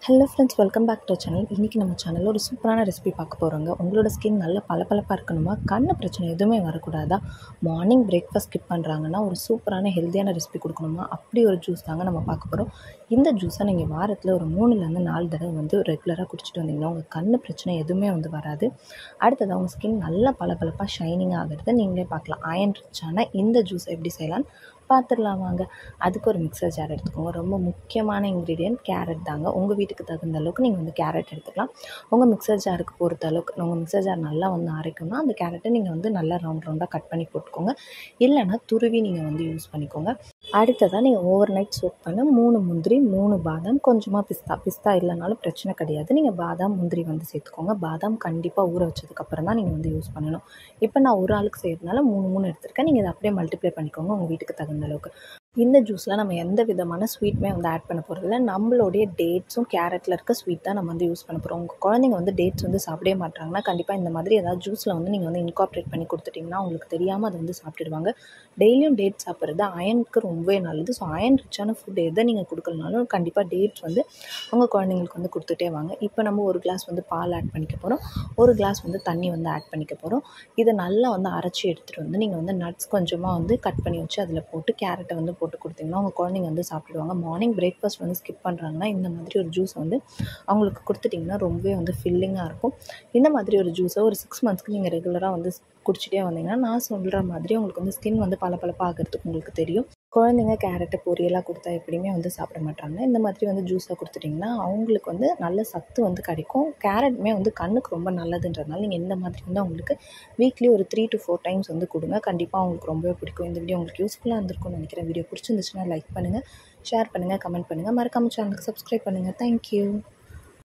Hello friends, welcome back to channel. இன்றைக்கி நம்ம சேனலில் ஒரு சூப்பரான ரெசிபி பார்க்க போகிறோங்க. உங்களோட ஸ்கின் நல்ல பளபளப்பாக இருக்கணுமா, கண்ணு பிரச்சனை எதுவுமே வரக்கூடாதா, மார்னிங் பிரேக்ஃபாஸ்ட் ஸ்கிப் பண்ணுறாங்கன்னா ஒரு சூப்பரான ஹெல்த்தியான ரெசிபி கொடுக்கணுமா, அப்படி ஒரு ஜூஸ் தாங்க நம்ம பார்க்க போகிறோம். இந்த ஜூஸை நீங்கள் வாரத்தில் ஒரு 3-4 தடவை ரெகுலராக குடிச்சிட்டு வந்தீங்கன்னா உங்கள் கண்ணு பிரச்சனை எதுவுமே வராது. அடுத்ததாக உங்கள் ஸ்கின் நல்லா பளபளப்பாக ஷைனிங் ஆகிறத நீங்களே பார்க்கலாம். அயன் ரிச்சான இந்த ஜூஸ் எப்படி செய்யலான்னு பார்த்துடலாம் வாங்க. அதுக்கு ஒரு மிக்சர் ஜார் எடுத்துக்கோங்க. ரொம்ப முக்கியமான இன்க்ரீடியன்ட் கேரட் தாங்க. உங்கள் வீட்டுக்கு தகுந்த அளவுக்கு நீங்கள் கேரட் எடுத்துக்கலாம். உங்கள் மிக்சர் ஜாருக்கு பொறுத்த அளவுக்கு உங்கள் மிக்சர் ஜார் நல்லா அரைக்கணும்னா அந்த கேரட்டை நீங்கள் நல்லா ரவுண்டாக கட் பண்ணி போட்டுக்கோங்க. இல்லைனா துருவி நீங்கள் யூஸ் பண்ணிக்கோங்க. அடுத்ததாக நீங்கள் ஓவர் நைட் சோக் பண்ண 3 முந்திரி, 3 பாதாம், கொஞ்சமாக பிஸ்தா இல்லைனாலும் பிரச்சனை கிடையாது. நீங்கள் பாதாம் முந்திரி சேர்த்துக்கோங்க. பாதாம் கண்டிப்பாக ஊற வச்சதுக்கப்புறம் தான் நீங்கள் யூஸ் பண்ணணும். இப்போ நான் ஒரு ஆளுக்கு செய்கிறதுனால 3 எடுத்திருக்கேன். நீங்கள் இதை அப்படியே மல்டிப்ளை பண்ணிக்கோங்க உங்கள் வீட்டுக்கு தகுந்த அளவுக்கு. இந்த ஜூஸில் நம்ம எந்த விதமான ஸ்வீட்டுமே ஆட் பண்ண போகிறதில்ல. நம்மளுடைய டேட்ஸும் கேரட்டில் இருக்க ஸ்வீட் தான் நம்ம யூஸ் பண்ண போகிறோம். உங்கள் குழந்தைங்க டேட்ஸ் சாப்பிடவே மாட்டாங்கன்னா கண்டிப்பாக இந்த மாதிரி ஏதாவது ஜூஸில் நீங்கள் இன்கார்ப்ரேட் பண்ணி கொடுத்துட்டிங்கன்னா உங்களுக்கு தெரியாமல் அதை சாப்பிட்டுடுவாங்க. டெய்லியும் டேட் சாப்பிட்றது அயனுக்கு ரொம்பவே நல்லது. ஸோ அயன் ரிச்சான ஃபுட் எதை நீங்கள் கொடுக்கலனாலும் கண்டிப்பாக டேட்ஸ் உங்கள் குழந்தைங்களுக்கு கொடுத்துட்டே வாங்க. இப்போ நம்ம ஒரு கிளாஸ் பால் ஆட் பண்ணிக்க போகிறோம். ஒரு கிளாஸ் தண்ணி ஆட் பண்ணிக்க போகிறோம். இதை நல்லா அரைச்சி எடுத்துகிட்டு நீங்கள் நட்ஸ் கொஞ்சமாக கட் பண்ணி வச்சு அதில் போட்டு கேரட்டை போட்டு கொடுத்தீங்கன்னா உங்கள் குழந்தைங்க சாப்பிடுவாங்க. மார்னிங் பிரேக்ஃபாஸ்ட் ஸ்கிப் பண்ணுறாங்கன்னா இந்த மாதிரி ஒரு ஜூஸ் அவங்களுக்கு கொடுத்துட்டிங்கன்னா ரொம்பவே ஃபில்லிங்காக இருக்கும். இந்த மாதிரி ஒரு ஜூஸை ஒரு 6 மந்த்ஸ்க்கு நீங்கள் ரெகுலராக குடிச்சிட்டே வந்தீங்கன்னா நான் சொல்கிற மாதிரி உங்களுக்கு ஸ்கின் பளபளப்பாக ஆகிறதுக்கு உங்களுக்கு தெரியும். குழந்தைங்க கேரட்டை பொரியலாக கொடுத்தா எப்படியுமே சாப்பிட மாட்டாங்க. இந்த மாதிரி ஜூஸாக கொடுத்துட்டிங்கன்னா அவங்களுக்கு நல்ல சத்து கிடைக்கும். கேரட்டுமே கண்ணுக்கு ரொம்ப நல்லதுன்றதுனால நீங்கள் இந்த மாதிரி அவங்களுக்கு வீக்லி ஒரு 3 to 4 டைம்ஸ் கொடுங்க. கண்டிப்பாக அவங்களுக்கு ரொம்பவே பிடிக்கும். இந்த வீடியோ உங்களுக்கு யூஸ்ஃபுல்லாக இருந்திருக்கும்னு நினைக்கிறேன். வீடியோ பிடிச்சிருந்துச்சுன்னா லைக் பண்ணுங்கள், ஷேர் பண்ணுங்கள், கமெண்ட் பண்ணுங்கள். மறக்காம சேனலுக்கு சப்ஸ்கிரைப் பண்ணுங்கள். தேங்க்யூ.